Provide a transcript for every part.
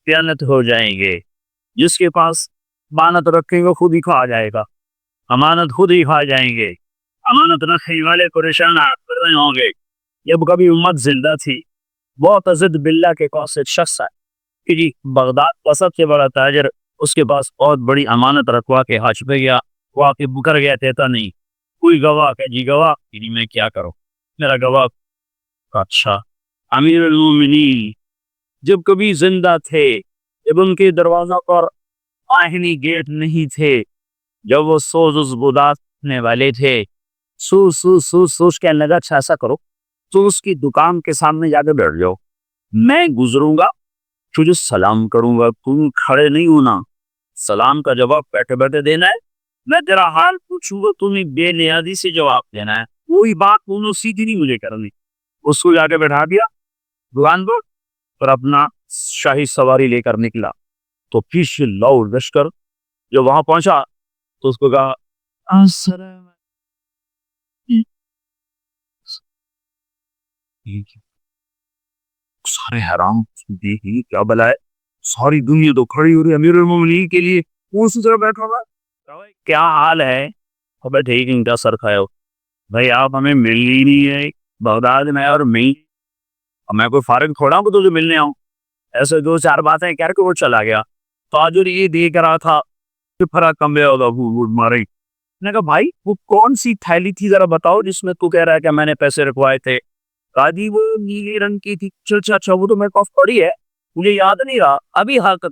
خیانت ہو جائیں گے. جس کے پاس امانت رکھیں گے خود ہی کھا جائے گا, امانت خود ہی کھا جائیں گے. امانت رکھنے والے پریشان کر رہے ہوں گے. جب کبھی امت زندہ تھی, بہت عزت باللہ کے قاصد شخص ہے کہ جی بغداد کا سب سے بڑا تاجر, اس کے پاس بہت بڑی امانت رکھوا کے حج پہ گیا, وہ آ کے مکر گیا, کہتا نہیں کوئی گواہ کہ جی گواہ کہ جی میں کیا کروں, میرا گواہ. اچھا امیر المومنین جب کبھی زندہ تھے, جب ان کے دروازوں پر آہنی گیٹ نہیں تھے, جب وہ سوز بدانے والے تھے, سوچ کے لگا اچھا ایسا کرو تو اس کی دکان کے سامنے جا کے بیٹھ جاؤ, میں گزروں گا تجھے سلام کروں گا, تم کھڑے نہیں ہونا, سلام کا جواب بیٹھے بیٹھے دینا ہے, میں تیرا حال پوچھوں گا تمہیں بے نیازی سے جواب دینا ہے, کوئی بات انہوں سیدھی نہیں مجھے کرنی. اس کو جا کے بیٹھا دیا دکان پر, اور اپنا شاہی سواری لے کر نکلا. تو پیچھے لاؤڈ لشکر جو وہاں پہنچا تو اس کو کہا السلام سارے حیران, دیکھیے کیا بلا ہے, ساری دنیا تو کھڑی ہو رہی امیر المومنین کے لیے, اسی طرح بیٹھا ہوا, کیا حال ہے؟ ابے ٹھیک ان کا سر کھایا, بھائی آپ ہمیں مل ہی نہیں ہے بغداد میں, اور میں کوئی فارغ تھوڑا ہوں کہ تجھے ملنے آؤں. ایسے دو چار باتیں کہہ کے وہ چلا گیا. تاجر یہ دیکھ رہا تھا کہ فرا کمبے مارے. نے کہا بھائی وہ کون سی تھیلی تھی ذرا بتاؤ جس میں تو کہہ رہا ہے کہ میں نے پیسے رکھوائے تھے. کہا جی وہ نیلے رنگ کی تھی. اچھا وہ تو میرے پاس پڑی ہے, مجھے یاد نہیں رہا ابھی. حق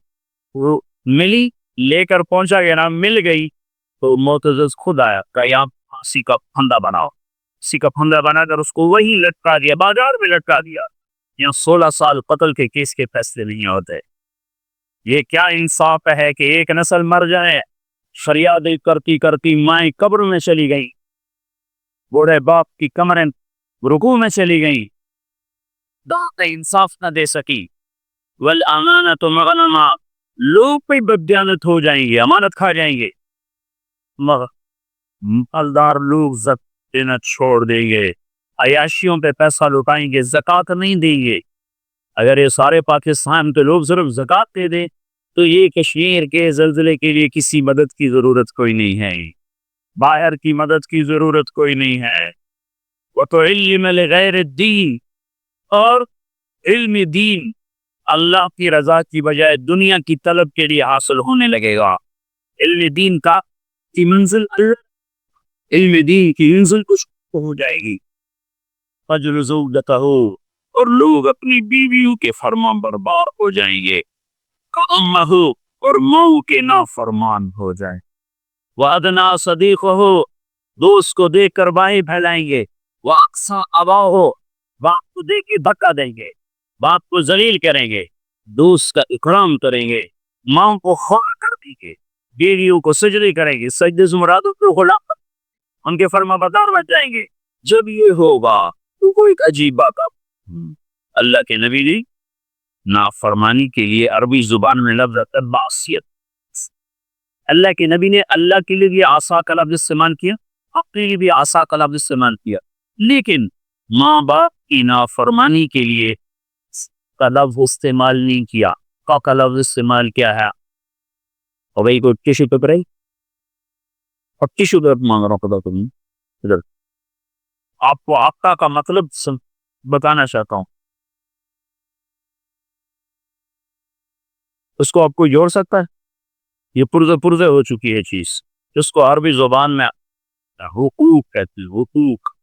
وہ ملی, لے کر پہنچا گیا نا, مل گئی تو معتزز خود آیا کہ یہاں پھانسی کا پھندا بناؤ. پھانسی کا پھندا بنا کر اس کو وہیں لٹکا دیا, بازار میں لٹکا دیا. یہاں 16 سال قتل کے کیس کے فیصلے نہیں ہوتے. یہ کیا انصاف ہے کہ ایک نسل مر جائے, فریادیں کرتی کرتی مائیں قبر میں چلی گئی, بوڑھے باپ کی کمریں رکوع میں چلی گئی, داد انصاف نہ دے سکی. والامانۃ مغنمہ, لوگ پہ بددیانت ہو جائیں گے, امانت کھا جائیں گے. مالدار لوگ زکات دینا چھوڑ دیں گے, عیاشیوں پہ پیسہ لٹائیں گے, زکات نہیں دیں گے. اگر یہ سارے پاکستان کے لوگ صرف زکات دے دیں تو یہ کشمیر کے زلزلے کے لیے کسی مدد کی ضرورت کوئی نہیں ہے, باہر کی مدد کی ضرورت کوئی نہیں ہے. وہ تو علم لغیر الدین, اور علم دین اللہ کی رضا کی بجائے دنیا کی طلب کے لیے حاصل ہونے لگے گا. علم دین کی منزل علم دین کی منزل کچھ ہو جائے گی. فجر زوجتہ, اور لوگ اپنی بیویوں کے فرما بردار ہو جائیں گے, کامہ, اور مئو کے نافرمان ہو جائیں. وادنا صدیق ہو, دوست کو دیکھ کر بائیں پھیلائیں گے. واقصا ابا ہو, باپ کو دیکھ کے دھکا دیں گے, باپ کو ذلیل کریں گے. دوست کا اکرام کریں گے, ماں کو خواہ کر دیں گے, بیویوں کو سجدے کریں گے. سجدے سے مراد غلام, ان کے فرما بردار بن جائیں گے. جب یہ ہوگا تو کوئی عجیب بات ہے. اللہ کے نبی نے نافرمانی کے لیے عربی زبان میں لفظ ہے معصیت. اللہ کے نبی نے اللہ کے لیے بھی عصا کا لفظ استعمال کیا, اپنے لیے بھی عصا کا لفظ استعمال کیا, لیکن ماں باپ کی نافرمانی کے لیے کا لفظ استعمال نہیں کیا. کا لفظ استعمال کیا ہے؟ اور بھائی کوئی ٹیشو پیپر ہے, اور ٹیشو پیپر مانگ رہا ہوں تم ادھر. آپ کو آقا کا مطلب بتانا چاہتا ہوں, اس کو آپ کو جوڑ سکتا ہے؟ یہ پرزے ہو چکی ہے چیز, جس کو عربی زبان میں حقوق کہتے ہیں, حقوق.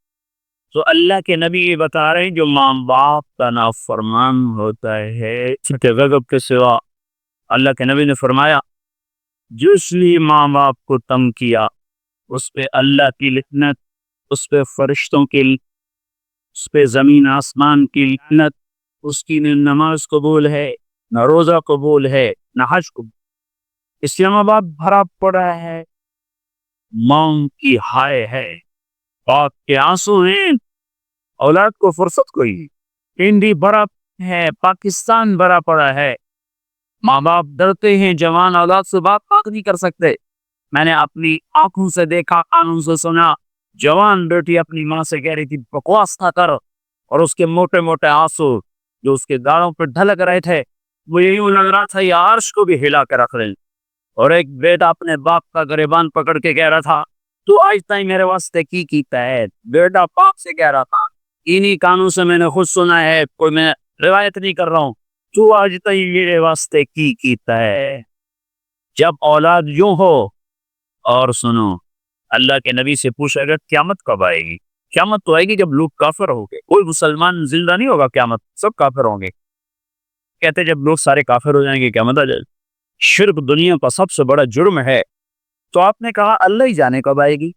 تو اللہ کے نبی یہ بتا رہے ہیں جو ماں باپ کا نافرمان ہوتا ہے چھٹے غضب کے سوا, اللہ کے نبی نے فرمایا جس نے ماں باپ کو تنگ کیا اس پہ اللہ کی لعنت, اس پہ فرشتوں کی, اس پہ زمین آسمان کی لعنت. اس کی نہ نماز قبول ہے, نہ روزہ قبول ہے, نہ حج قبول. اسلام آباد بھرا پڑا ہے, ماں کی ہائے ہے, باپ کے آنسو ہیں, اولاد کو فرصت کوئی. انڈی بھرا ہے, پاکستان بھرا پڑا ہے, ماں باپ ڈرتے ہیں جوان اولاد سے بات نہیں کر سکتے. میں نے اپنی آنکھوں سے دیکھا, کانوں سے سنا, جوان بیٹی اپنی ماں سے کہہ رہی تھی بکواس تھا کر, اور اس کے موٹے موٹے آنسو جو اس کے گاڑوں پہ ڈھلک رہے تھے مجھے یوں لگ رہا تھا یہ عرش کو بھی ہلا کے رکھ لیں۔ اور ایک بیٹا اپنے باپ کا گریبان پکڑ کے کہہ رہا تھا تو آج تک میرے واسطے کی کیتا ہے۔ بیٹا باپ سے کہہ رہا تھا انہی کانوں سے میں نے خود سنا ہے، کوئی میں روایت نہیں کر رہا ہوں، تو آج تک میرے واسطے کی کیتا ہے۔ جب اولاد یوں ہو، اور سنو اللہ کے نبی سے پوچھا گا قیامت کب آئے گی؟ قیامت تو آئے گی جب لوگ کافر ہوں گے، کوئی مسلمان زندہ نہیں ہوگا، قیامت سب کافر ہوں گے۔ کہتے جب لوگ سارے کافر ہو جائیں گے قیامت آ جائے۔ شرک دنیا کا سب سے بڑا جرم ہے۔ تو آپ نے کہا اللہ ہی جانے کب آئے گی؟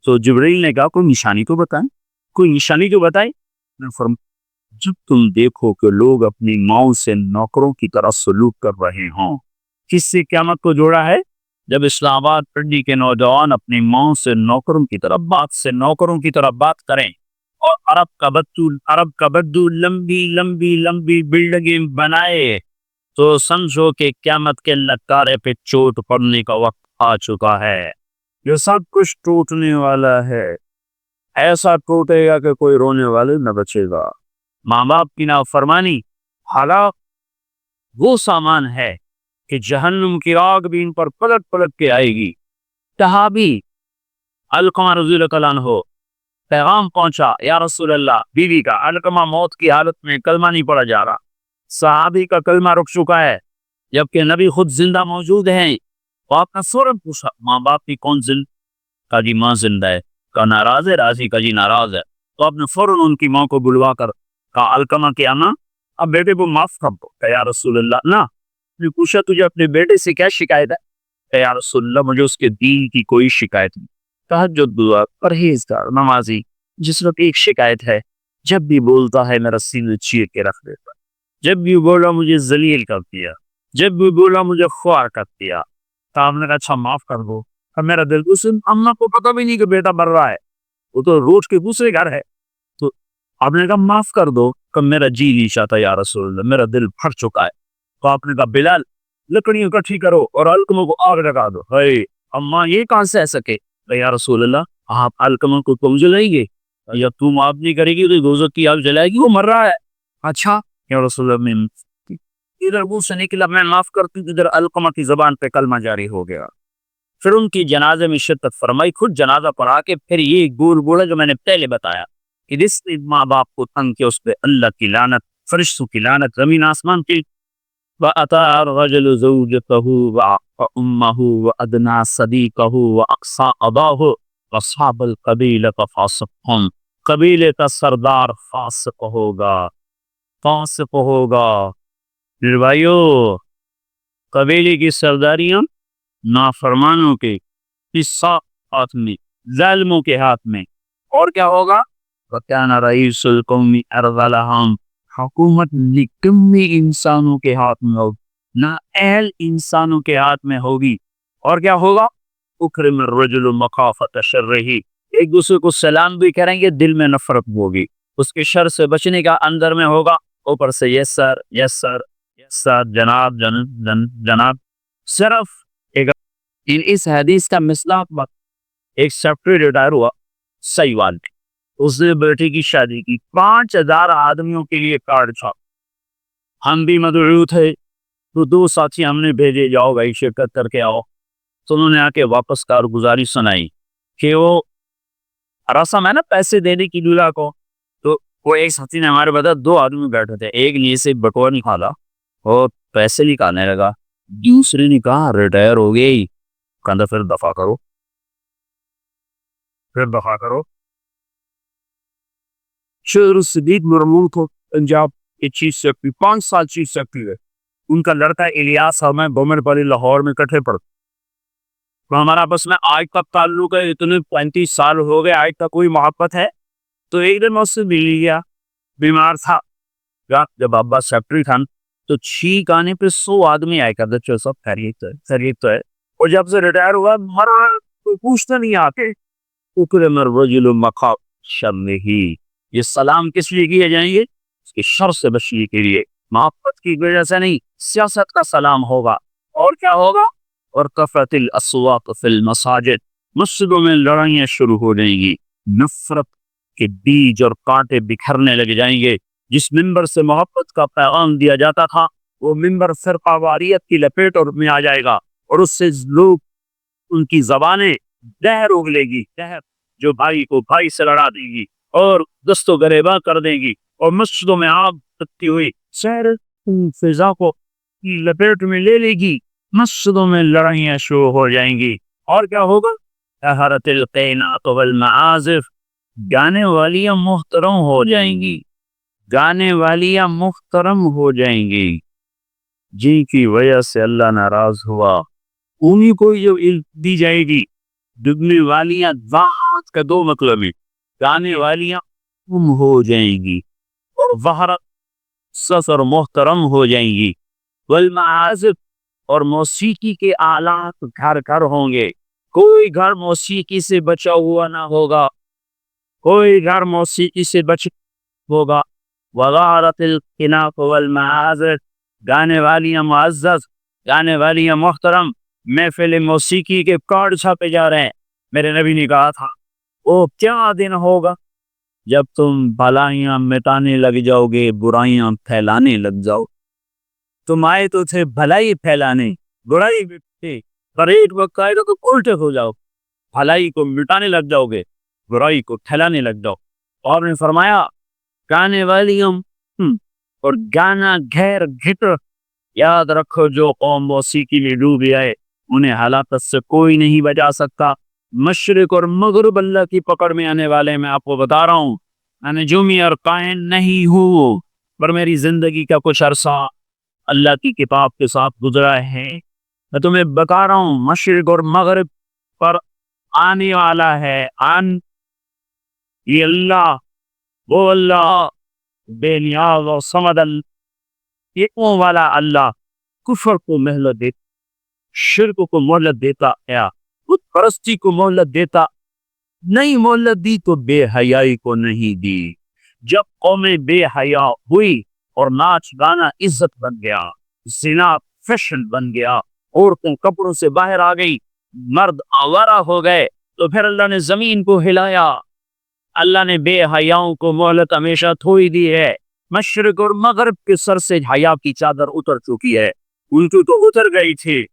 تو جبرائیل نے کہا کوئی نشانی تو بتائیں، کوئی نشانی تو بتائیں۔ جب تم دیکھو کہ لوگ اپنی ماؤں سے نوکروں کی طرح سلوک کر رہے ہوں۔ کس سے قیامت کو جوڑا ہے؟ جب اسلام آباد پنڈی کے نوجوان اپنی ماؤں سے نوکروں کی طرح بات کریں، اور عرب کا بدو لمبی لمبی لمبی بلڈنگیں بنائے، تو سمجھو کہ قیامت کے نکارے پہ چوٹ پڑنے کا وقت آ چکا ہے۔ یہ سب کچھ ٹوٹنے والا ہے، ایسا ٹوٹے گا کہ کوئی رونے والے نہ بچے گا۔ ماں باپ کی نافرمانی ہلاک وہ سامان ہے کہ جہنم کی آگ بھی ان پر پلٹ پلٹ کے آئے گی۔ صحابی علقمہ رضی اللہ عنہ پیغام پہنچا، یا رسول اللہ، بیوی کا علقمہ موت کی حالت میں کلمہ نہیں پڑا جا رہا، صحابی کا کلمہ رک چکا ہے، جبکہ نبی خود زندہ موجود ہیں۔ تو آپ نے فوراً پوچھا ماں باپ کی کون زندہ؟ کہا جی ماں زندہ ہے۔ کہا ناراض ہے؟ راضی؟ کہا جی ناراض ہے۔ تو آپ نے فوراً ان کی ماں کو بلوا کر کہا علقمہ کی اما اب بیٹے کو معاف کر دو۔ کہا یا رسول اللہ نہ۔ نے پوچھا تجھے اپنے بیٹے سے کیا شکایت ہے؟ کہا یا رسول اللہ مجھے اس کے دین کی کوئی شکایت نہیں، تہجد دعا، پرہیزگار، نمازی، جس وقت ایک شکایت ہے جب بھی بولتا ہے میرا سینہ چیر کے رکھ دیتا، جب بھی بولا مجھے ذلیل کر دیا، جب بھی بولا مجھے خوار کر دیا۔ تو آپ نے کہا اچھا معاف کر دو۔ میرا دل اس اماں کو پتہ بھی نہیں کہ بیٹا مر رہا ہے، وہ تو روز کے دوسرے گھر ہے۔ تو آپ نے کہا معاف کر دو۔ کہ میرا جی نہیں چاہتا یا رسول اللہ، میرا دل پھٹ چکا ہے۔ تو آپ نے کہا بلال لکڑیاں اکٹھی کرو اور علقمہ کو آگ لگا دو۔ اماں یہ کہاں سے سکے؟ یا رسول اللہ آپ علقمہ کو تم جلائیں گے یا تم آپ نہیں کرے گی تو دوزخ کی آگ جلائے گی، وہ مر رہا ہے۔ اچھا یا رسول اللہ، میں ادھر منہ سے نکلا میں معاف کرتی ہوں، ادھر علقمہ کی زبان پہ کلمہ جاری ہو گیا۔ پھر ان کی جنازے میں شرکت فرمائی، خود جنازہ پڑھا کے پھر یہ گول بولا جو میں نے پہلے بتایا کہ جس نے ماں باپ کو تنگ کیا اس پہ اللہ کی لعنت، فرشتوں کی لعنت، زمین آسمان کی۔ وَأَطَاعَ الرَّجُلُ زَوْجَتَهُ وَأُمَّهُ وَأَدْنَىٰ صَدِيقَهُ وَأَقْصَىٰ أَبَاهُ وَأَصْحَابَ الْقَبِيلَةِ فَاسِقٌ۔ قبیلے کا سردار فاسق ہوگا۔ پھر بھائیو قبیلے کی سرداریاں نافرمانوں کے حصہ ہاتھ میں، ظالموں کے ہاتھ میں۔ اور کیا ہوگا؟ وَكَانَ رَئِيسُ الْقَوْمِ أَرْذَلَهُمْ۔ حکومت نکمی انسانوں کے ہاتھ میں ہوگی، نااہل انسانوں کے ہاتھ میں ہوگی۔ اور کیا ہوگا؟ اکرم الرجل مخافۃ شرہ۔ ایک دوسرے کو سلام بھی کریں گے، دل میں نفرت ہوگی، اس کے شر سے بچنے کا اندر میں ہوگا، اوپر سے یس سر یس سر یس سر جناب جناب۔ صرف اس حدیث کا مصداق بات، ایک سیکٹری ریٹائر ہوا سیوال، اس نے بیٹے کی شادی کی، 5000 آدمیوں کے لیے کارڈ چھاپا۔ ہم بھی مدعو تھے تو 2 ساتھی ہم نے بھیجے، جاؤ بھائی شرکت کر کے آؤ۔ تو انہوں نے آ کے واپس کارگزاری سنائی کہ وہ رسم ہے نا پیسے دینے کی دولہا کو، تو وہ ایک ساتھی نے ہمارے بتا 2 آدمی بیٹھے تھے، ایک نے سے بٹوا نکالا اور پیسے نکالنے لگا، دوسرے نے کہا ریٹائر ہو گئی، کہا پھر دفع کرو۔ شہر صدیق مرمون کو پنجاب کے چیف سیکرٹری 5 سال چیف سیکرٹری ہے، ان کا لڑکا الیاس اور میں بومر پلی لاہور میں کٹھے پڑھتے، تو ہمارا آپس میں آج تک تعلق ہے، اتنے 35 سال ہو گئے، آج تک کوئی محبت ہے۔ تو ایک دن مجھ سے مل گیا، بیمار تھا، جب ابا سیکرٹری تھا تو چھینک آنے پہ 100 آدمی آئے کرتے، چلو سب خیریت تو ہے، اور جب سے ریٹائر ہوا مرا کوئی پوچھتا نہیں آتے۔ اکرم الرجل مخافۃ شرہ، یہ سلام کس لیے کیے جائیں گے؟ اس کے شر سے بچنے کے لیے، محبت کی وجہ سے نہیں، سیاست کا سلام ہوگا۔ اور کیا ہوگا؟ اور کثرت الاصوات فی المساجد، مسجدوں میں لڑائیاں شروع ہو جائیں گی، نفرت کے بیج اور کانٹے بکھرنے لگ جائیں گے۔ جس منبر سے محبت کا پیغام دیا جاتا تھا وہ ممبر فرقہ واریت کی لپیٹ اور میں آ جائے گا، اور اس سے لوگ ان کی زبانیں زہر اگلے گی، زہر جو بھائی کو بھائی سے لڑا دے گی اور دست و گریباں کر دے گی، اور مسجدوں میں آگ تکتی ہوئی زہر فضا کو لپیٹ میں لے لے گی، مسجدوں میں لڑائیاں شروع ہو جائیں گی، اور کیا ہوگا؟ طہرت القینات والمعازف، گانے والیاں محترم ہو جائیں گی، گانے والیاں محترم ہو جائیں گی، جن کی وجہ سے اللہ ناراض ہوا انہی کو جو دی جائے گی۔ دگنے والیاں ذات کا دو مطلب ہے، گانے والیاں ہو جائیں گی اور وحرت سسر محترم ہو جائیں گی، والمعازف، اور موسیقی کے آلات گھر گھر ہوں گے، کوئی گھر موسیقی سے بچا ہوا نہ ہوگا، کوئی گھر موسیقی سے بچ ہوگا۔ وغارت القناق والمعازف، گانے والیاں معزز، گانے والیاں محترم، محفل موسیقی کے کارڈ چھاپے جا رہے ہیں۔ میرے نبی نے کہا تھا وہ کیا دن ہوگا جب تم بھلائیاں مٹانے لگ جاؤ گے، برائیاں پھیلانے لگ جاؤ۔ تم آئے تو تھے بھلائی پھیلانے، برائی مٹتے، پر ایک وقت آئے تو الٹے ہو جاؤ، بھلائی کو مٹانے لگ جاؤ گے، برائی کو پھیلانے لگ جاؤ۔ اور نے فرمایا گانے والیاں اور گانا گھیر گھٹر، یاد رکھو جو قوم موسیقی میں ڈوبی آئے انہیں ہلاکت سے کوئی نہیں بچا سکتا۔ مشرق اور مغرب اللہ کی پکڑ میں آنے والے، میں آپ کو بتا رہا ہوں، میں نجومی اور قائن نہیں ہوں، پر میری زندگی کا کچھ عرصہ اللہ کی کتاب کے ساتھ گزرا ہے۔ میں تمہیں بتا رہا ہوں مشرق اور مغرب پر آنے والا ہے یہ اللہ، وہ اللہ بے نیاز اور صمد، ایکوں والا اللہ، کفر کو مہلت دیتا، شرک کو مہلت دیتا ہے، بت پرستی کو مہلت دیتا نہیں، مہلت دی تو بے حیائی کو نہیں دی۔ جب قومیں بے حیا ہوئی اور ناچ گانا عزت بن گیا، زنا فیشن بن گیا، عورتیں کپڑوں سے باہر آ گئی، مرد آوارہ ہو گئے، تو پھر اللہ نے زمین کو ہلایا، اللہ نے بے حیاؤں کو مہلت ہمیشہ تھوئی دی ہے۔ مشرق اور مغرب کے سر سے حیا کی چادر اتر چکی ہے، ان کو تو اتر گئی تھی،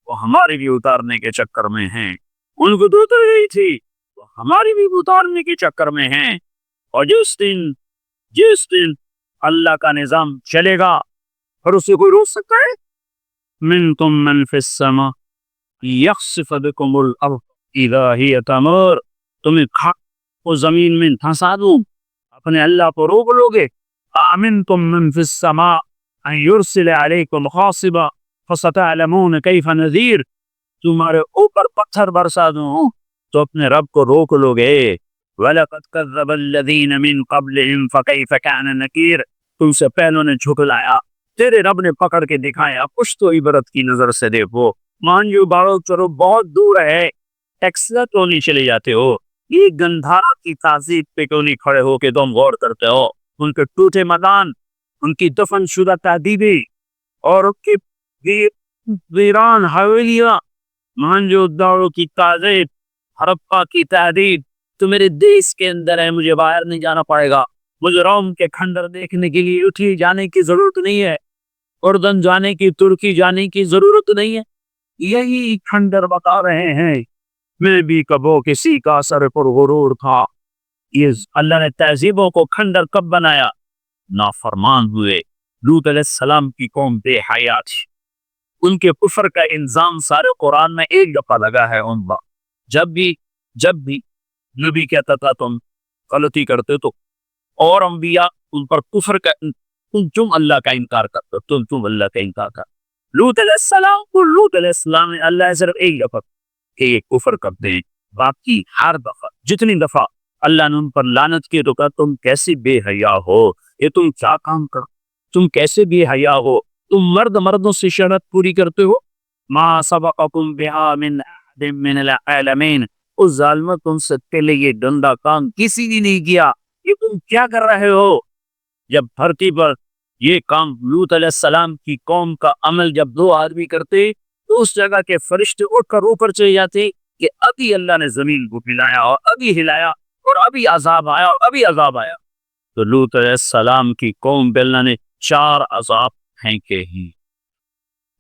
وہ ہمارے بھی اتارنے کے چکر میں ہیں، ان کو تو اتر گئی تھی، وہ ہماری بھی اتارنے کے چکر میں ہیں۔ اور جس دن اللہ کا نظام چلے گا اور اسے کوئی روک سکتا ہے؟ منکم من فی السماء یخسف بکم الارض اذا ہی تمور، تمہیں کھا وہ زمین میں دھنسا دوں، اپنے اللہ کو روک لو گے؟ آمنتم من فی السماء ان یرسل علیکم حاصبا فستعلمون کیف نذیر، تمہارے اوپر پتھر برسا دوں تو اپنے رب کو روک لو گے؟ وَلَقَدْ كَذَّبَ الَّذِينَ مِن قَبْلِهِمْ فَكَيْفَ كَانَ نَكِيرٌ، تم سے پہلوں نے جھٹلایا، تیرے رب نے پکڑ کے دکھایا، کچھ تو عبرت کی نظر سے دیکھو۔ مان جو بارو چلو بہت دور ہے، ٹیکسلا تو نہیں چلے جاتے ہو، یہ گندھارا کی تہذیب پہ کیوں نہیں کھڑے ہو کہ تم غور کرتے ہو؟ ان کے ٹوٹے میدان، ان کی دفن شدہ تہذیبیں اور ان کی ویران حویلیاں، مانجو دارو کی تہذیب، ہرپا کی تہذیب تو میرے دیش کے اندر ہے، مجھے باہر نہیں جانا پڑے گا، مجھے روم کے کھنڈر دیکھنے کے لیے اٹھی جانے کی ضرورت نہیں ہے، اردن جانے کی، ترکی جانے کی ضرورت نہیں ہے، یہی کھنڈر بتا رہے ہیں میں بھی کبو کسی کا سر پر غرور تھا۔ یہ اللہ نے تہذیبوں کو کھنڈر کب بنایا؟ نافرمان ہوئے، لوط علیہ السلام کی قوم بے حیا تھی، ان کے کفر کا الزام سارے قرآن میں ایک دفعہ لگا ہے ان پر، جب بھی نبی کہتا تھا تم غلطی کرتے تو، اور انبیاء ان پر کفر کا، تم اللہ کا انکار کرتے، تم اللہ کا انکار کر۔ لوط علیہ السلام نے اللہ صرف ایک دفعہ کہ یہ کفر کرتے ہیں، باقی ہر دفعہ جتنی دفعہ اللہ نے ان پر لعنت کی تو کہا تم کیسے بے حیا ہو، یہ تم کیا کام کر، تم کیسے بے حیا ہو، تم مردوں سے شرط پوری کرتے ہو، ما سبقکم بہا من احد من العالمین، اس ظالمہ تم سے پہلے یہ گندا کام کسی نے نہیں کیا، یہ تم کیا کر رہے ہو؟ جب دھرتی پر یہ کام لوط علیہ السلام کی قوم کا عمل جب دو آدمی کرتے تو اس جگہ کے فرشتے اٹھ کر اوپر چلے جاتے کہ ابھی اللہ نے زمین کو ہلایا اور ابھی ہلایا اور ابھی عذاب آیا اور ابھی عذاب آیا۔ تو لوط علیہ السلام کی قوم پہ اللہ نے 4 عذاب پھینکے ہی۔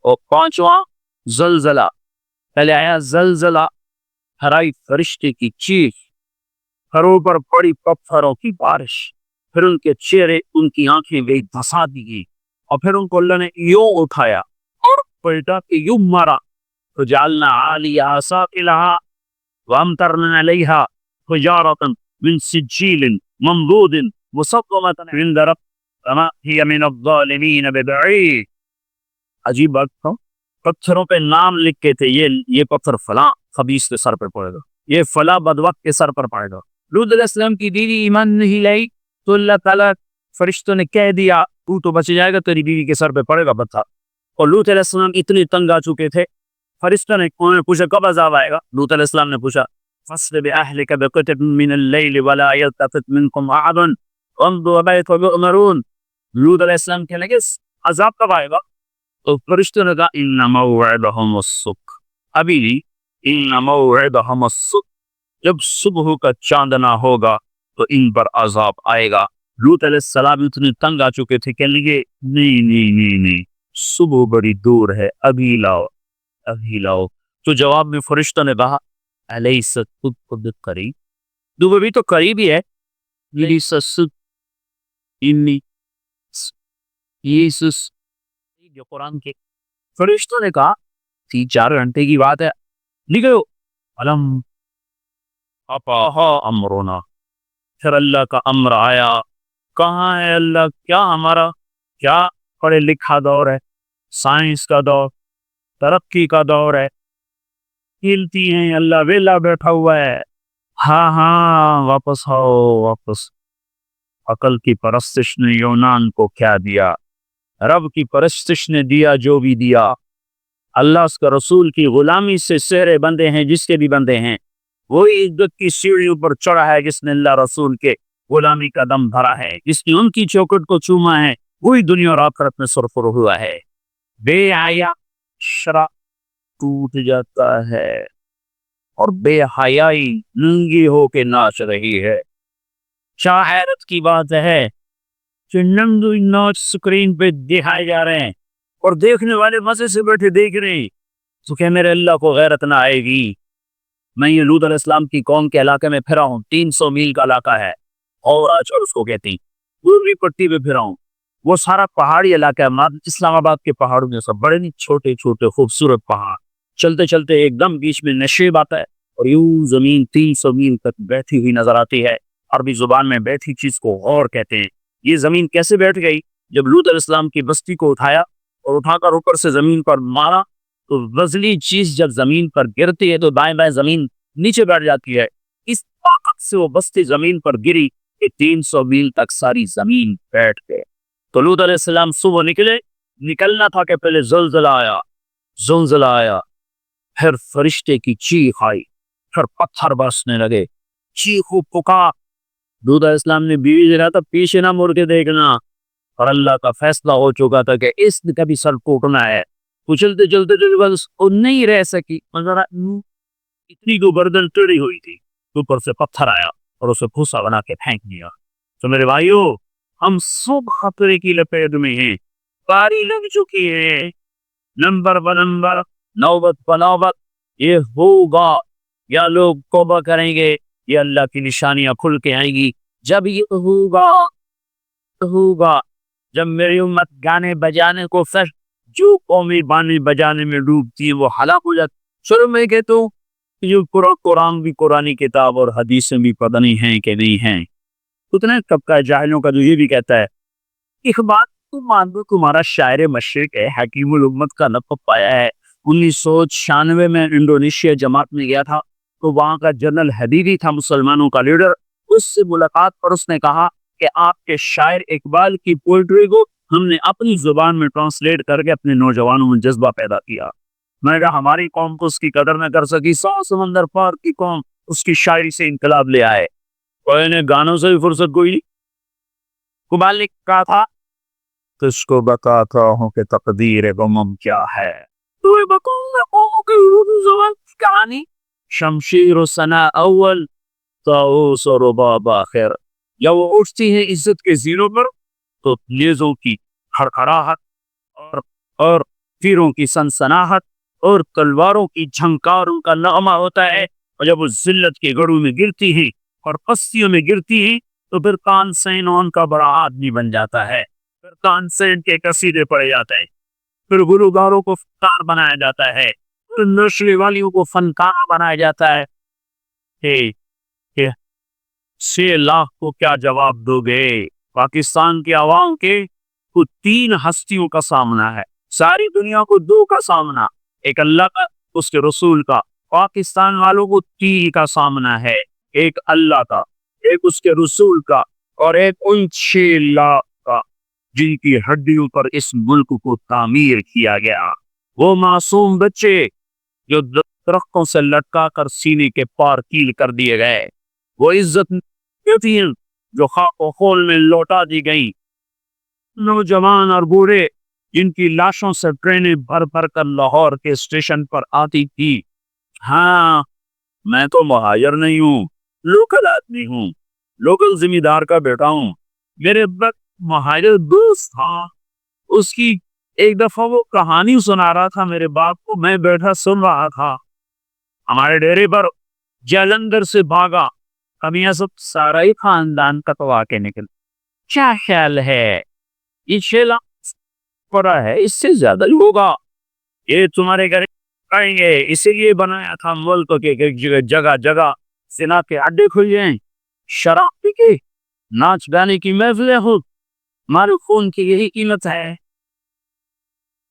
اور پانچواں زلزلہ. پہلے آیا زلزلہ، ہرائی فرشتے کی چیخ، گھروں پر پڑی پتھروں کی بارش، پھر ان کے چہرے، ان کی آنکھیں بھی دھسا دی گئی، اور پھر ان کو اللہ نے یوں اٹھایا اور پلٹا کے یوں مارا. تو جعلنا عالیہا سافلہا وامطرنا علیہا حجارۃ من سجیل منضود مسومۃ عند ربک وما ہی من الظالمین ببعید. عجیب بات تھا، پتھروں پہ نام لکھ کے تھے، یہ پتھر فلاں خبیث کے سر پر پڑے گا، یہ فلاں بدبخت کے سر پر پڑے گا. لوط علیہ السلام کی بیوی ایمان نہیں لائی تو اللہ تعالیٰ فرشتوں نے کہہ دیا تو بچ جائے گا، تیری بیوی کے سر پہ پڑے گا پتھر. اور لوط علیہ السلام اتنے تنگ آ چکے تھے، فرشتوں نے پوچھا کب عذاب آئے گا؟ لوط علیہ السلام نے پوچھا فَأَسْرِ بِأَهْلِكَ بِقِطْعٍ مِّنَ اللَّيْلِ وَلَا يَلْتَفِتْ مِنكُمْ أَحَدٌ وَامْضُوا مَا تُؤْمَرُونَ. لوط علیہ السلام کہنے لگے عذاب کب آئے گا؟ تو فرشتوں نے کہا ان موعدہم الصبح، ابھی ان موعدہم الصبح، جب صبح کا چاندنا ہوگا تو ان پر عذاب آئے گا. لوط علیہ السلام اتنے تنگ آ چکے تھے، کہنے لگے نہیں، صبح بڑی دور ہے، ابھی لاؤ. تو جواب میں فرشتوں نے کہا الیس الصبح بقریب، تو ابھی تو قریب ہی ہے. الیس الصبح انی یسوس، جو قرآن کے فرشتوں نے کہا 3-4 گھنٹے کی بات ہے، نکلو. علم اپاہا امرنا، پھر اللہ کا امر آیا. کہاں ہے اللہ؟ کیا ہمارا کیا پڑھے لکھا دور ہے، سائنس کا دور، ترقی کا دور ہے، کھیلتی ہیں، اللہ ویلا بیٹھا ہوا ہے. ہاں واپس آؤ واپس. عقل کی پرستش نے یونان کو کیا دیا، رب کی پرستش نے دیا جو بھی دیا. اللہ اس کا رسول کی غلامی سے سہرے بندے ہیں، جس کے بھی بندے ہیں، وہی عزت کی سیڑھیوں پر چڑھا ہے جس نے اللہ رسول کے غلامی کا دم بھرا ہے، جس نے ان کی چوکٹ کو چوما ہے، وہی دنیا اور آخرت میں سرفر ہوا ہے. بے حیا شرع ٹوٹ جاتا ہے اور بے حیائی ننگی ہو کے ناچ رہی ہے. کیا حیرت کی بات ہے کہ ننگی ناچ سکرین پہ دکھائے جا رہے ہیں اور دیکھنے والے مزے سے بیٹھے دیکھ رہے ہیں. تو کہ میرے اللہ کو غیرت نہ آئے گی؟ میں یہ لوط علیہ السلام کی قوم کے علاقے میں پھرا ہوں، 300 میل کا علاقہ ہے، اور اس کو کہتی پوری پٹی پہ پھرا ہوں. وہ سارا پہاڑی علاقہ ہے، اسلام آباد کے پہاڑوں میں سب بڑے نہیں، چھوٹے چھوٹے خوبصورت پہاڑ، چلتے چلتے ایک دم بیچ میں نشیب آتا ہے اور یوں زمین 300 میل تک بیٹھی ہوئی نظر آتی ہے. عربی زبان میں بیٹھی چیز کو غور کہتے ہیں. یہ زمین کیسے بیٹھ گئی؟ جب لوط علیہ السلام کی بستی کو اٹھایا اور اٹھا کر اوپر سے زمین پر مارا تو وزنی چیز جب زمین پر گرتی ہے تو دائیں بائیں زمین نیچے بیٹھ جاتی ہے. اس طاقت سے وہ بستی زمین پر گری کہ 300 میل تک ساری زمین بیٹھ گئے. تو لوط علیہ السلام صبح نکلنا تھا کہ پہلے زلزلہ آیا، پھر فرشتے کی چیخ آئی، پھر پتھر برسنے لگے، چیخو پکار. لوط علیہ السلام نے بیوی سے کہا تھا پیچھے نہ مڑ کے دیکھنا، اور اللہ کا فیصلہ ہو چکا تھا کہ اس نے کبھی سر ٹوٹنا ہے. چلتے بس وہ نہیں رہ سکی، اتنی کو گردن ٹیڑھی ہوئی تھی، اوپر سے پتھر آیا اور اسے پھوسا بنا کے پھینک دیا. تو میرے بھائیو، ہم سب خطرے کی لپیٹ میں ہیں، پاری لگ چکی ہے، نمبر بنمبر، نوبت بنوبت. یہ ہوگا یا لوگ توبہ کریں گے یا اللہ کی نشانیاں کھل کے آئیں گی. جب یہ ہوگا جب میری امت گانے بجانے کو جو قومی بانی بجانے میں ڈوبتی ہے وہ ہلاک ہو جاتی. چلو میں کہتا ہوں یہ قرآن بھی قرآنی کتاب اور حدیثیں بھی پتہ نہیں ہیں کہ نہیں ہیں. اتنے طبقہ جاہلوں کا جو یہ بھی کہتا ہے ایک بات تو مان دو، تمہارا شاعر مشرق ہے، حکیم الامت کا لقب پایا ہے. 1996 میں انڈونیشیا جماعت میں گیا تھا تو وہاں کا جنرل حبیبی تھا، مسلمانوں کا لیڈر. اس سے ملاقات پر اس نے کہا کہ آپ کے شاعر اقبال کی پوئٹری کو ہم نے اپنی زبان میں ٹرانسلیٹ کر کے اپنے نوجوانوں میں جذبہ پیدا کیا. میں نے کہا ہماری قوم کو اس کی قدر نہ کر سکی، 100 سمندر پار کی قوم اس کی شاعری سے انقلاب لے آئے. کوئی نے گانوں سے بھی فرصت کوئی نہیں. اقبال نے کہا تھا کس کو بتاتا ہوں کہ تقدیر غمم کیا ہے، کہانی شمشیر و ثنا اول طاؤس و رباب آخر. یا وہ اٹھتی ہیں عزت کے زینوں پر تو نیزوں کی کھڑکھڑاہٹ اور تیروں کی سنسناہٹ اور تلواروں کی جھنکاروں کا نغمہ ہوتا ہے، اور جب وہ ذلت کے گڑھوں میں گرتی ہیں اور پستیوں میں گرتی ہیں تو پھر تانسین ان کا بڑا آدمی بن جاتا ہے، پھر تانسین کے قصیدے پڑے جاتے ہیں، پھر گلوکاروں کو فنکار بنایا جاتا ہے، پھر نشریے والیوں کو فنکار بنایا جاتا ہے۔ کہ 6 لاکھ کو کیا جواب دو گے؟ پاکستان کے عوام کے کو 3 ہستیوں کا سامنا ہے، ساری دنیا کو 2 کا سامنا، ایک اللہ کا، اس کے رسول کا۔ پاکستان والوں کو 3 کا سامنا ہے، ایک اللہ کا، ایک اس کے رسول کا، اور ایک ان 6 لاکھ کا جن کی ہڈیوں پر اس ملک کو تعمیر کیا گیا۔ وہ معصوم بچے جو درختوں سے لٹکا کر سینے کے پار کیل کر دیے گئے، وہ عزت جو خاک و خول میں لوٹا دی گئی، نوجوان اور بوڑھے جن کی لاشوں سے ٹرینیں بھر بھر کر لاہور کے اسٹیشن پر آتی تھی۔ ہاں، میں تو مہاجر نہیں ہوں، لوکل آدمی ہوں، لوکل ذمہ دار کا بیٹا ہوں۔ میرے مہاجر دوست تھا، اس کی ایک دفعہ وہ کہانی سنا رہا تھا میرے باپ کو، میں بیٹھا سن رہا تھا۔ ہمارے ڈیرے پر جلندر سے بھاگا کمیاں سب سارا ہی خاندان کٹوا کے نکل۔ کیا خیال ہے؟ یہ 6 لاکھ پڑا ہے، اس سے زیادہ ہی ہوگا۔ یہ تمہارے گھر آئیں گے، اسی لیے بنایا تھا ملک کے جگہ جگہ زنا کے اڈے کھل جائیں، شراب پی کے ناچ گانے کی محفلیں ہو، ہمارے خون کی یہی قیمت ہے۔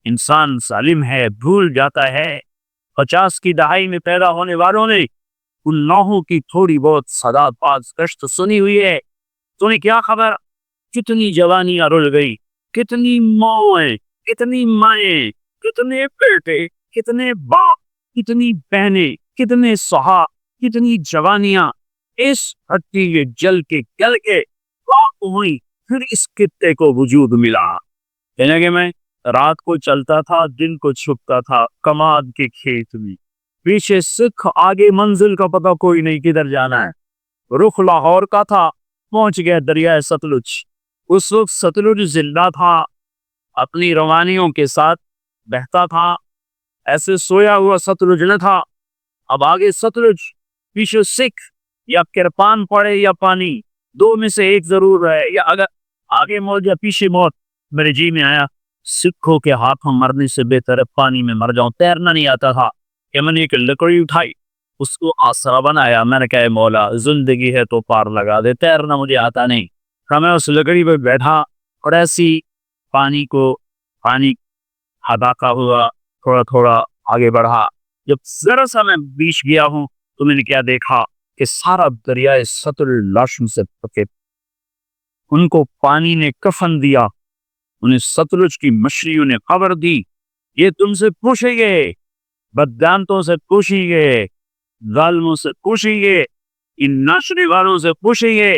انسان ظالم ہے، بھول جاتا ہے 50 کی دہائی میں پیدا ہونے والوں نے ان نوحوں کی تھوڑی بہت صدا باز گشت سنی ہوئی ہے۔ تمہیں کیا خبر کتنی جوانیاں رل گئی، کتنی مائیں، کتنی مائیں، کتنے بیٹے، کتنے باپ، کتنی بہنیں، کتنے صحا، کتنی جوانیاں اس ہٹی کے جل کے گل کے پاک ہوئی، پھر اس خطے کو وجود ملا۔ یعنی کہ میں رات کو چلتا تھا، دن کو چھپتا تھا کماد کے کھیت میں، پیچھے سکھ، آگے منزل کا پتہ کوئی نہیں کدھر جانا ہے۔ رخ لاہور کا تھا، پہنچ گیا دریائے ستلج۔ اس وقت ستلج زندہ تھا، اپنی روانیوں کے ساتھ بہتا تھا، ایسے سویا ہوا ستلج نہ تھا۔ اب آگے ستلج، پیچھے سکھ، یا کرپان پڑے یا پانی، 2 میں سے ایک ضرور ہے، یا اگر آگے موت یا پیچھے موت۔ میرے جی میں آیا سکھوں کے ہاتھوں مرنے سے بہتر ہے پانی میں مر جاؤں۔ تیرنا نہیں آتا تھا کہ میں نے ایک لکڑی اٹھائی، اس کو آسرا بنایا، میں نے کہا مولا زندگی ہے تو پار لگا دے، تیرنا مجھے آتا نہیں۔ میں اس لکڑی پہ بیٹھا اور ایسی پانی ہداکا ہوا، تھوڑا تھوڑا آگے بڑھا۔ جب ذرا سا میں بیچ گیا ہوں تو میں نے کیا دیکھا کہ سارا دریائے ستلج لاشوں سے پکے، ان کو پانی نے کفن دیا، انہیں ستلج کی مچھلیوں نے خبر دی۔ یہ تم سے پوچھیں گے، بددانتوں سے پوچھیں گے، ظالموں سے پوچھیں گے، ان ناچنے والوں سے پوچھیں گے،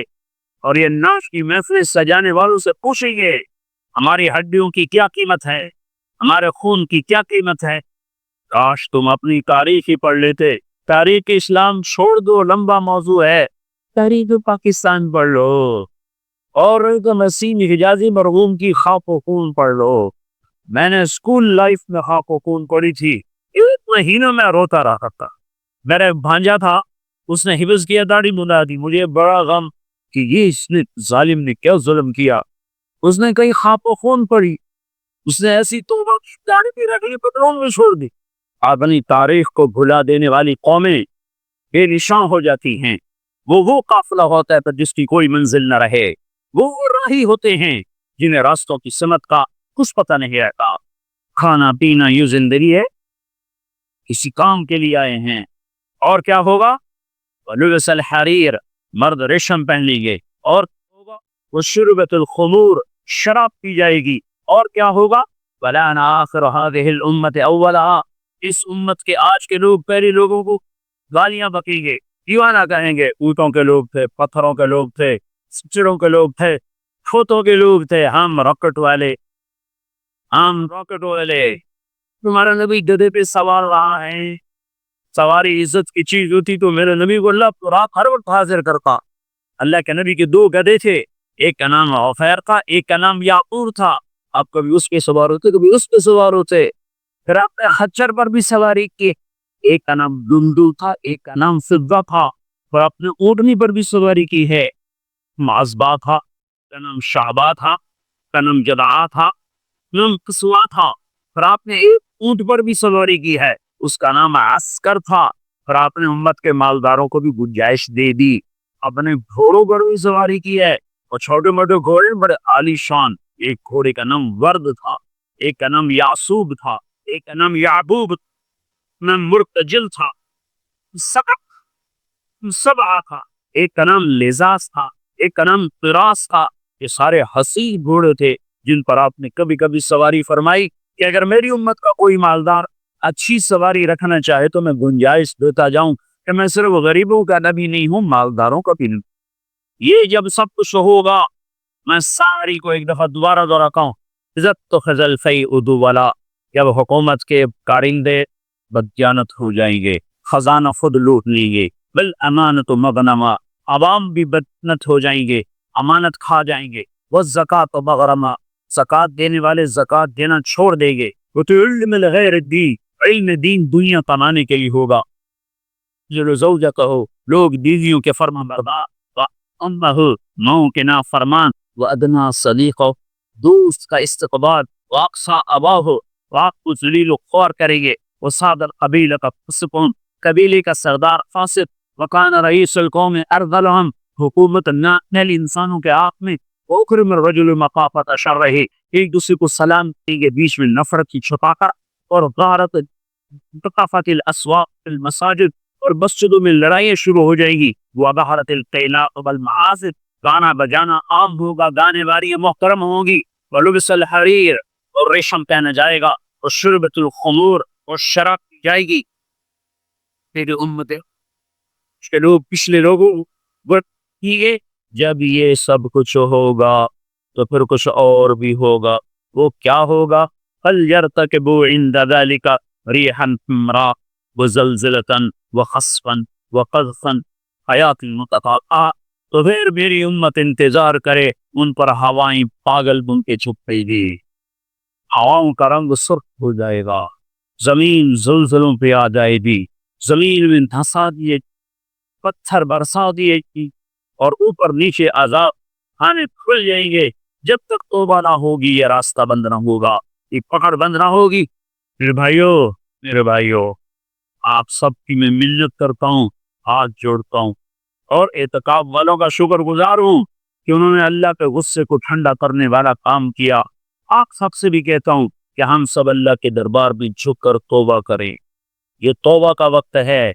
اور یہ ناچ کی محفلیں سجانے والوں سے پوچھیں گے ہماری ہڈیوں کی کیا قیمت ہے، ہمارے خون کی کیا قیمت ہے۔ کاش تم اپنی تاریخ ہی پڑھ لیتے۔ تاریخ اسلام چھوڑ دو، لمبا موضوع ہے، تاریخ پاکستان پڑھ لو، اور نسیم حجازی مرحوم کی خاک و خون پڑھ لو۔ میں نے اسکول لائف میں خاک و خون پڑھی تھی، 1 مہینہ میں روتا رہا تھا۔ میرا بھانجا تھا، اس نے حفظ کیا، داڑھی منڈا دی، مجھے بڑا غم کہ یہ اس نے ظالم نے کیا ظلم کیا۔ اس نے کئی خاک و خون پڑھی، اس نے ایسی توبہ کی، داڑھی بھی رکھ لی، پتلون میں چھوڑ دی۔ اپنی تاریخ کو بھلا دینے والی قومیں بے نشان ہو جاتی ہیں۔ وہ قافلہ ہوتا ہے پر جس کی کوئی منزل نہ رہے، وہ راہی ہوتے ہیں جنہیں راستوں کی سمت کا کچھ پتہ نہیں رہتا۔ کھانا پینا یہ زندگی ہے، کسی کام کے لیے آئے ہیں، اور کیا ہوگا؟ وَلُبِسَ الْحَرِيرُ، مرد ریشم پہن لی گے، اور ہوگا وَشُرِبَتِ الْخُمُورُ، شراب پی جائے گی، اور کیا ہوگا؟ وَلَعَنَ آخِرُ هَذِهِ الْأُمَّةِ أَوَّلَهَا، اس امت کے آج کے لوگ پہلے لوگوں کو گالیاں بکیں گے، دیوانہ کہیں گے۔ اونٹوں کے لوگ تھے، پتھروں کے لوگ تھے، سچڑوں کے لوگ تھے، کھوتوں کے لوگ تھے، ہم راکٹ والے، ہم راکٹ والے۔ تمہارا نبی گدھے پہ سوار رہا ہے، سواری عزت کی چیز ہوتی تو میرے نبی کو اللہ تو رات ہر وقت حاضر کرتا۔ اللہ کے نبی کے 2 گدھے تھے، ایک کا نام عفیر تھا، ایک کا نام یعقوب تھا۔ آپ کبھی اس کے سوار ہوتے، کبھی اس کے سوار ہوتے۔ پھر آپ نے خچر پر بھی سواری کی، ایک کا نام دندو تھا، ایک کا نام فضہ تھا، اور آپ نے اونٹنی پر بھی سواری کی ہے، معزبہ تھا، کا نام شعبہ تھا، کا نام جدعہ تھا، نام قصوا تھا، پھر آپ نے ایک اونٹ پر بھی سواری کی ہے، اس کا نام عسکر تھا، پھر آپ نے امت کے مالداروں کو بھی گنجائش دے دی، اپنے گھوڑوں پر بھی سواری کی ہے، اور چھوٹے موٹے گھوڑے بڑے عالی شان، ایک گھوڑے کا نام ورد تھا، ایک کا نام یاسوب تھا، ایک کا نام یعبوب، نام مرتجل تھا، سبعہ تھا، ایک کا نام لزاز تھا، ایک کا نام قراس تھا، یہ سارے حسین گھوڑے تھے جن پر آپ نے کبھی کبھی سواری فرمائی کہ اگر میری امت کا کوئی مالدار اچھی سواری رکھنا چاہے تو میں گنجائش دیتا جاؤں کہ میں صرف غریبوں کا نبی نہیں ہوں، مالداروں کا بھی نہیں۔ یہ جب سب کچھ ہوگا، میں ساری کو ایک دفعہ دوبارہ کہوں، عزت تو خزل فی ادو والا، جب حکومت کے کارندے بدجانت ہو جائیں گے، خزانہ خود لوٹ لیں گے، بالامانت مغنما، عوام بھی بدنت ہو جائیں گے، امانت کھا جائیں گے، والزکات مغرما، زکات دینے والے زکات دینا چھوڑ دیں گے، وتعلم الغیر الدین، علم دین دنیا کمانے کے لیے ہوگا، جو زوجہ کہو لوگ بیویوں کے فرما بردار، امہ ماؤں کے نا فرمان، و ادنا صدیقہ دوست کا استقبال، واقصا اباہ واق کو ذلیل و خوار کریں گے، وہ صادر قبیلہ کا فسقون قبیلے کا سردار فاسق، وکان رئیس القوم ارذلہم حکومت نااہل انسانوں کے آنکھ میں، وکرم الرجل مقافت شرہ ایک دوسرے کو سلام دیں گے بیچ میں نفرت کی چھپا کر، اور غارت ثقافت الاسواق المساجد اور مسجدوں میں لڑائیاں شروع ہو جائیں گی، وظہرت القیلاء والمعازف گانا بجانا عام ہوگا، گانے واریاں محترم ہوں گی، ولبس الحریر اور ریشم پہنا جائے گا، اور شربت الخمور اور شراب پی جائے گی، پھر امت کے لوگ پچھلے لوگوں کیے، جب یہ سب کچھ ہوگا تو پھر کچھ اور بھی ہوگا، وہ کیا ہوگا؟ فَلْيَرْتَقِبُوا عِنْدَ ذَلِكَ رِيحًا حِمْرَاءَ وَزَلْزَلَةً وَخَسْفًا وَقَذْفًا حیات المتقاطعہ، تو پھر میری امت انتظار کرے، ان پر ہوائیں پاگل بن کے چھپے گی، ہواؤں کا رنگ سرخ ہو جائے گا، زمین زلزلوں پہ آ جائے گی، زمین میں دھسا دیے، پتھر برسا دیے گی، اور اوپر نیچے عذاب کھانے کھل جائیں گے، جب تک توبہ نہ ہوگی یہ راستہ بند نہ ہوگا، یہ پکڑ بند نہ ہوگی۔ میرے بھائیو آپ سب کی میں منت کرتا ہوں، ہاتھ جوڑتا ہوں، اور اعتکاف والوں کا شکر گزار ہوں کہ انہوں نے اللہ کے غصے کو ٹھنڈا کرنے والا کام کیا۔ آپ سب سے بھی کہتا ہوں کہ ہم سب اللہ کے دربار میں جھک کر توبہ کریں، یہ توبہ کا وقت ہے،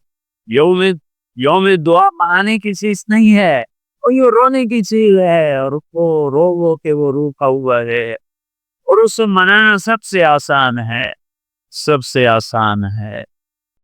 یوم دعا منانے کی چیز نہیں ہے، اور یہ رونے کی چیز ہے، اور وہ رو کے وہ روکا ہوا ہے، اور اسے منانا سب سے آسان ہے، سب سے آسان ہے۔